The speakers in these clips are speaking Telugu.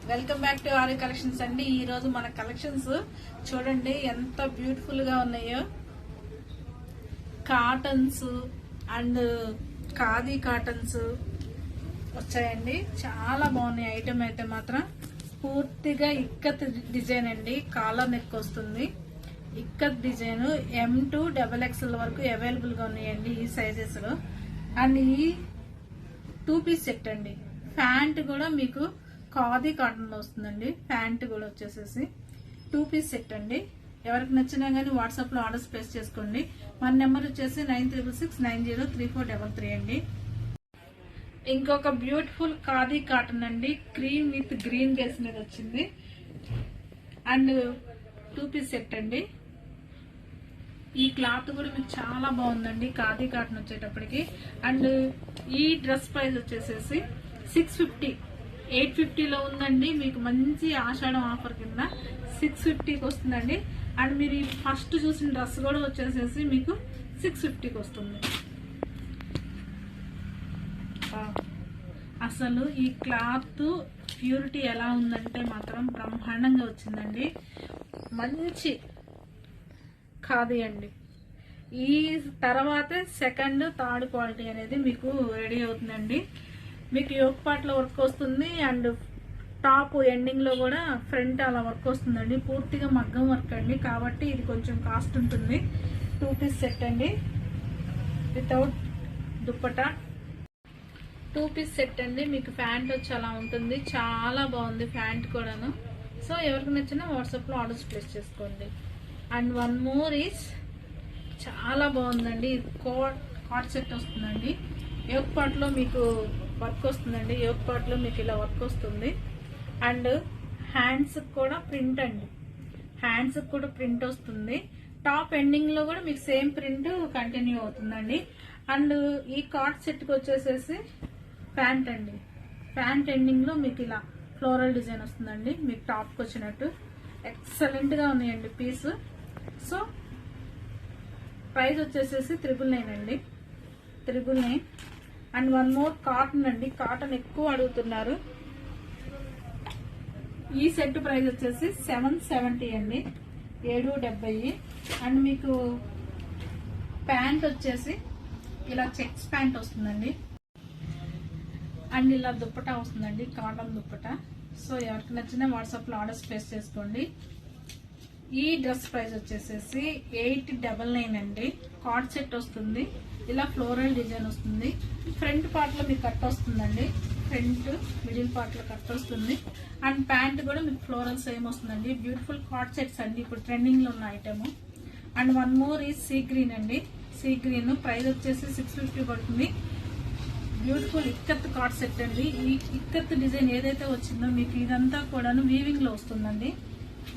Welcome back to Arya collections అండి. ఈ రోజు మన కలెక్షన్స్ చూడండి ఎంత బ్యూటిఫుల్ గా ఉన్నాయో. కాటన్స్ అండ్ ఖాదీ కాటన్స్ వచ్చాయండి. చాలా బాగున్నాయి ఐటమ్ అయితే మాత్రం. పూర్తిగా ఇక్కత్ డిజైన్ అండి. కాలర్ నెక్ వస్తుంది. ఇక్కత్ డిజైన్ M2 XXL వరకు అవైలబుల్ గా ఉన్నాయండి ఈ సైజెస్ లో. అండ్ ఈ 2 పీస్ సెట్ అండి. ప్యాంట్ కూడా మీకు ఖాదీ కాటన్ లో వస్తుందండి. ప్యాంట్ కూడా వచ్చేసేసి 2 పీస్ సెట్ అండి. ఎవరికి నచ్చినా గానీ వాట్సాప్ లో ఆర్డర్స్ ప్లేస్ చేసుకోండి. మన నెంబర్ వచ్చేసి 9669033433 అండి. ఇంకొక బ్యూటిఫుల్ ఖాదీ కాటన్ అండి. క్రీమ్ విత్ గ్రీన్ బేస్ మీద వచ్చింది. అండ్ 2 పీస్ సెట్ అండి. ఈ క్లాత్ కూడా మీకు చాలా బాగుందండి ఖాదీ కాటన్ వచ్చేటప్పటికి. అండ్ ఈ డ్రెస్ ప్రైస్ వచ్చేసేసి 650, 850 లో ఉందండి. మీకు మంచి ఆషాఢం ఆఫర్ కింద 650కి వస్తుందండి. అండ్ మీరు ఫస్ట్ చూసిన డ్రెస్ కూడా వచ్చేసేసి మీకు 650కి వస్తుంది. అసలు ఈ క్లాత్ ప్యూరిటీ ఎలా ఉందంటే మాత్రం బ్రహ్మాండంగా వచ్చిందండి. మంచి ఖాదీ అండి. ఈ తర్వాత సెకండ్ థర్డ్ క్వాలిటీ అనేది మీకు రెడీ అవుతుందండి. మీకు యోక్ పార్ట్ లో వర్క్ వస్తుంది. అండ్ టాప్ ఎండింగ్ లో కూడా ఫ్రంట్ అలా వర్క్ వస్తుందండి. పూర్తిగా మగ్గం వర్క్ అండి. కాబట్టి ఇది కొంచెం కాస్ట్ ఉంటుంది. 2 పీస్ సెట్ అండి వితౌట్ దుప్పటా. 2 పీస్ సెట్ అండి. మీకు ప్యాంట్ వచ్చి అలా ఉంటుంది. చాలా బాగుంది ప్యాంట్ కూడాను. సో ఎవరికి నచ్చినా వాట్సాప్ లో ఆర్డర్స్ ప్లేస్ చేసుకోండి. అండ్ వన్ మోర్ ఈస్ చాలా బాగుందండి. కార్డ్ సెట్ వస్తుందండి. యోక్ పార్ట్ లో మీకు వర్క్ వస్తుందండి. యోక్ పార్ట్ లో మీకు ఇలా వర్క్ వస్తుంది. అండ్ హ్యాండ్స్ కూడా ప్రింట్ అండి. హ్యాండ్స్ కూడా ప్రింట్ వస్తుంది. టాప్ ఎండింగ్ లో కూడా మీకు సేమ్ ప్రింట్ కంటిన్యూ అవుతుందండి. అండ్ ఈ కార్డ్ సెట్ కి వచ్చేసేసి ప్యాంట్ అండి. ప్యాంట్ ఎండింగ్ లో మీకు ఇలా ఫ్లోరల్ డిజైన్ వస్తుందండి. మీకు టాప్ కి వచ్చినట్టు ఎక్సలెంట్ గా ఉన్నాయండి పీస్. సో ప్రైస్ వచ్చేసేసి 999 అండి. 999. అండ్ వన్ మోర్ కాటన్ అండి. కాటన్ ఎక్కువ అడుగుతున్నారు. ఈ సెట్ ప్రైస్ వచ్చేసి 770 అండి. 770. అండ్ మీకు ప్యాంట్ వచ్చేసి ఇలా చెక్స్ ప్యాంట్ వస్తుందండి. అండ్ ఇలా దుప్పటా వస్తుందండి. కాటన్ దుప్పటా. సో ఎవరికి నచ్చినా వాట్సాప్ లో ఆర్డర్స్ ప్లేస్ చేసుకోండి. ఈ డ్రెస్ ప్రైస్ వచ్చేసేసి 899 అండి. కార్డ్ సెట్ వస్తుంది. ఇలా ఫ్లోరల్ డిజైన్ వస్తుంది. ఫ్రంట్ పార్ట్ లో మీకు కట్ వస్తుందండి. ఫ్రంట్ మిడిల్ పార్ట్ లో కట్ వస్తుంది. అండ్ ప్యాంట్ కూడా మీకు ఫ్లోరల్ సేమ్ వస్తుందండి. బ్యూటిఫుల్ కార్డ్ సెట్స్ అండి. ఇప్పుడు ట్రెండింగ్ లో ఉన్న ఐటమ్. అండ్ వన్ మోర్ ఈ సీ గ్రీన్ అండి. సీ గ్రీన్ ప్రైస్ వచ్చేసి 650 పడుతుంది. బ్యూటిఫుల్ ఇక్కత్ కార్డ్ సెట్ అండి. ఈ ఇక్కత్ డిజైన్ ఏదైతే వచ్చిందో మీకు ఇదంతా కూడాను వీవింగ్ లో వస్తుందండి.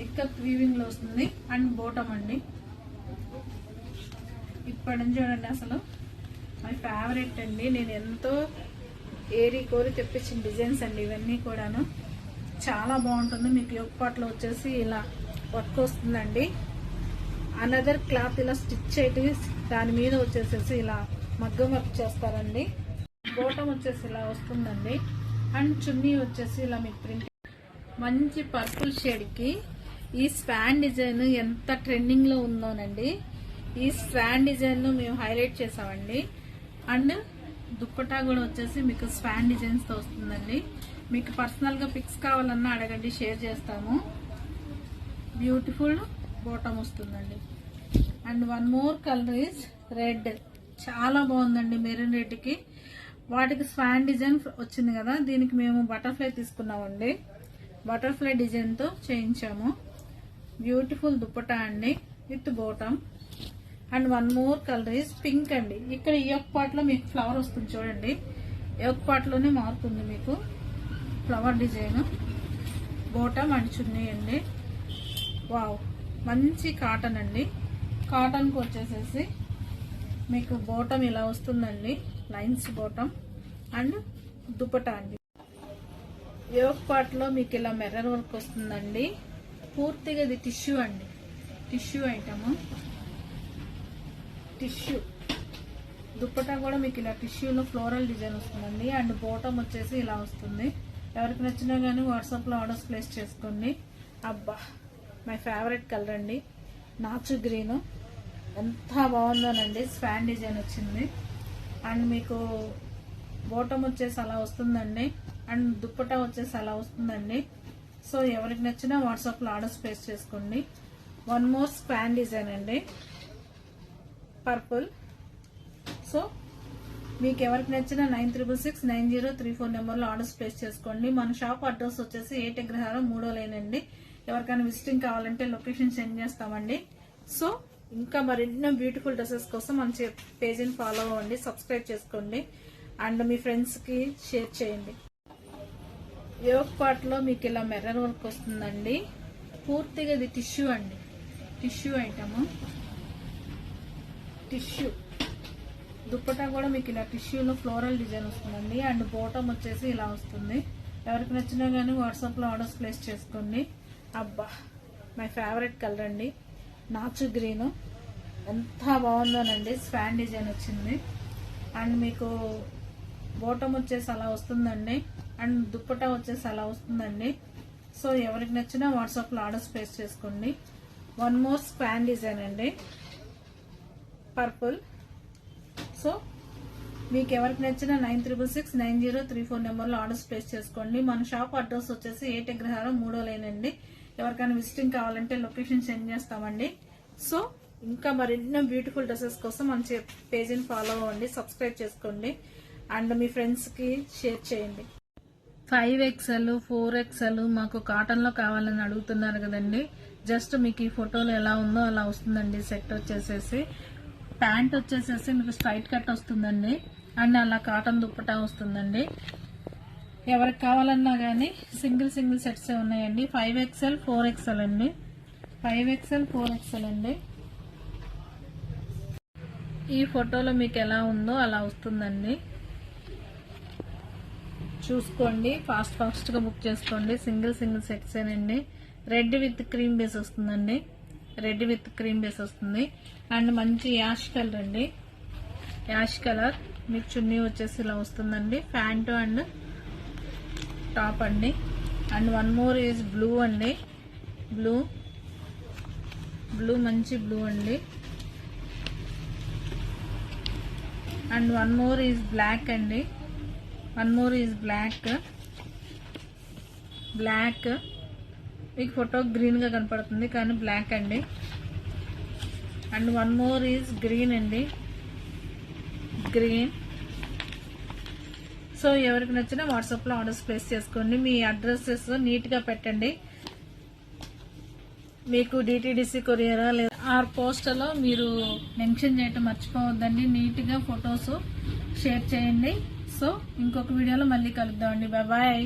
ఇక్కత్ వీవింగ్ లో వస్తుంది. అండ్ బోటం అండి. ఇప్పటి నుంచి చూడండి అసలు మై ఫేవరెట్ అండి. నేను ఎంతో ఏరి కోరి తెప్పించిన డిజైన్స్ అండి ఇవన్నీ కూడాను. చాలా బాగుంటుంది. మీకు యోక్ పార్ట్ లో వచ్చేసి ఇలా వర్క్ వస్తుందండి. అనదర్ క్లాత్ ఇలా స్టిచ్ అయితే దాని మీద వచ్చేసేసి ఇలా మగ్గం వర్క్ చేస్తారండి. బోటం వచ్చేసి ఇలా వస్తుందండి. అండ్ చున్నీ వచ్చేసి ఇలా మీకు ప్రింట్. మంచి పర్పుల్ షేడ్ కి ఈ స్పాన్ డిజైన్ ఎంత ట్రెండింగ్ లో ఉందోనండి. ఈ స్పాన్ డిజైన్ ను మేము హైలైట్ చేసామండి. అండ్ దుప్పటా కూడా వచ్చేసి మీకు స్పాన్ డిజైన్స్ తో వస్తుందండి. మీకు పర్సనల్ గా పిక్స్ కావాలన్నా అడగండి, షేర్ చేస్తాము. బ్యూటిఫుల్ బోటం వస్తుందండి. And one more colour is red. చాలా బాగుందండి. మెరూన్ రెడ్ కి వాటికి స్పాన్ డిజైన్ వచ్చింది కదా, దీనికి మేము బటర్ఫ్లై తీసుకున్నామండి. బటర్ఫ్లై డిజైన్ తో చేయించాము. బ్యూటిఫుల్ దుప్పటా అండి with bottom. And one more colour is pink అండి. ఇక్కడ ఈ యొక్క పార్ట్ లో మీకు ఫ్లవర్ వస్తుంది చూడండి. ఈ యొక్క పార్ట్ లోనే మారుతుంది మీకు ఫ్లవర్ డిజైన్. బోటం అండ్ చున్నీ అండి. వావ్, మంచి కాటన్ అండి. కాటన్ కు వచ్చేసేసి మీకు బోటం ఇలా వస్తుందండి. లైన్స్ బోటం అండ్ దుపట్టా అండి. యోక్ పార్ట్ లో మీకు ఇలా మిర్రర్ వర్క్ వస్తుందండి. పూర్తిగా ఇది టిష్యూ అండి. Tissue item. టిష్యూ దుప్పటా కూడా మీకు ఇలా టిష్యూలో ఫ్లోరల్ డిజైన్ వస్తుందండి. అండ్ బోటం వచ్చేసి ఇలా వస్తుంది. ఎవరికి నచ్చినా కానీ వాట్సాప్లో ఆర్డర్స్ ప్లేస్ చేసుకోండి. అబ్బా మై ఫేవరెట్ కలర్ అండి, నాచు గ్రీన్. ఎంత బాగుందోనండి. స్వాన్ డిజైన్ వచ్చింది అండ్ మీకు బోటం వచ్చేసి అలా వస్తుందండి అండ్ దుప్పటా వచ్చేసి అలా వస్తుందండి. సో ఎవరికి నచ్చినా వాట్సాప్లో ఆర్డర్స్ ప్లేస్ చేసుకోండి. వన్ మోర్ స్పాన్ డిజైన్ అండి, పర్పుల్. సో మీకు ఎవరికి నచ్చినా 966903 నెంబర్లో ఆర్డర్స్ ప్లేస్ చేసుకోండి. మన షాప్ అడ్రస్ వచ్చేసి 8 అగ్రహారం 3వ లైన్ అండి. ఎవరికైనా విజిటింగ్ కావాలంటే లొకేషన్ సెండ్ చేస్తామండి. సో ఇంకా మరెన్నో బ్యూటిఫుల్ డ్రెస్సెస్ కోసం మన పేజీని ఫాలో అవ్వండి, సబ్స్క్రైబ్ చేసుకోండి అండ్ మీ ఫ్రెండ్స్కి షేర్ చేయండి. యోగ్ పార్ట్లో మీకు ఇలా మిర్రర్ వర్క్ వస్తుందండి. పూర్తిగా ఇది టిష్యూ అండి, టిష్యూ ఐటమ్. టిష్యూ దుప్పటా కూడా మీకు ఇలా టిష్యూలో ఫ్లోరల్ డిజైన్ వస్తుందండి అండ్ బోటం వచ్చేసి ఇలా వస్తుంది. ఎవరికి నచ్చినా కానీ వాట్సాప్లో ఆర్డర్స్ ప్లేస్ చేసుకోండి. అబ్బా మై ఫేవరెట్ కలర్ అండి, నాచు గ్రీన్. ఎంత బాగుందోనండి. స్వాన్ డిజైన్ వచ్చింది అండ్ మీకు బోటం వచ్చేసి అలా వస్తుందండి అండ్ దుప్పటా వచ్చేసి అలా వస్తుందండి. సో ఎవరికి నచ్చినా వాట్సాప్లో ఆర్డర్స్ ప్లేస్ చేసుకోండి. వన్ మోర్ స్పాన్ డిజైన్ అండి, పర్పుల్. సో మీకు ఎవరికి నచ్చినా 966903 నెంబర్లో ఆర్డర్స్ ప్లేస్ చేసుకోండి. మన షాప్ అడ్రస్ వచ్చేసి 8 అగ్రహారం 3వ లైన్ అండి. ఎవరికైనా విజిటింగ్ కావాలంటే లొకేషన్ సెండ్ చేస్తామండి. సో ఇంకా మరెన్నో బ్యూటిఫుల్ డ్రెస్సెస్ కోసం మన పేజీని ఫాలో అవ్వండి, సబ్స్క్రైబ్ చేసుకోండి అండ్ మీ ఫ్రెండ్స్కి షేర్ చేయండి. 5XL 4XL మాకు కాటన్లో కావాలని అడుగుతున్నారు కదండి. జస్ట్ మీకు ఈ ఫోటోలో ఎలా ఉందో అలా వస్తుందండి. సెట్ వచ్చేసేసి ప్యాంట్ వచ్చేసేసి మీకు స్ట్రైట్ కట్ వస్తుందండి అండ్ అలా కాటన్ దుప్పటా వస్తుందండి. ఎవరికి కావాలన్నా కానీ సింగిల్ సెట్స్ ఉన్నాయండి. 5XL 4XL అండి, 5XL 4XL అండి. ఈ ఫోటోలో మీకు ఎలా ఉందో అలా వస్తుందండి. చూసుకోండి, ఫాస్ట్గా బుక్ చేసుకోండి. సింగిల్ సెట్స్ ఏనండి. రెడ్ విత్ క్రీమ్ బేస్ వస్తుందండి, రెడ్ విత్ క్రీమ్ బేస్ వస్తుంది అండ్ మంచి యాష్ కలర్ అండి, యాష్ కలర్. మీకు చున్నీ వచ్చేసి ఇలా వస్తుందండి, ప్యాంట్ అండ్ టాప్ అండి. And one more is blue అండి, బ్లూ మంచి బ్లూ అండి. And one more is black అండి, వన్ మోర్ ఈజ్ బ్లాక్. మీకు ఫోటో గ్రీన్ గా కనపడుతుంది కానీ బ్లాక్ అండి. And one more is green అండి, గ్రీన్. సో ఎవరికి నచ్చినా వాట్సాప్లో ఆర్డర్స్ ప్లేస్ చేసుకోండి. మీ అడ్రసెస్ నీట్గా పెట్టండి. మీకు DTDC కొరియరా లేదా ఆర్ పోస్టలో మీరు మెన్షన్ చేయటం మర్చిపోవద్దండి. నీట్గా ఫొటోస్ షేర్ చేయండి. సో ఇంకొక వీడియోలో మళ్ళీ కలుద్దామండి. బాయ్.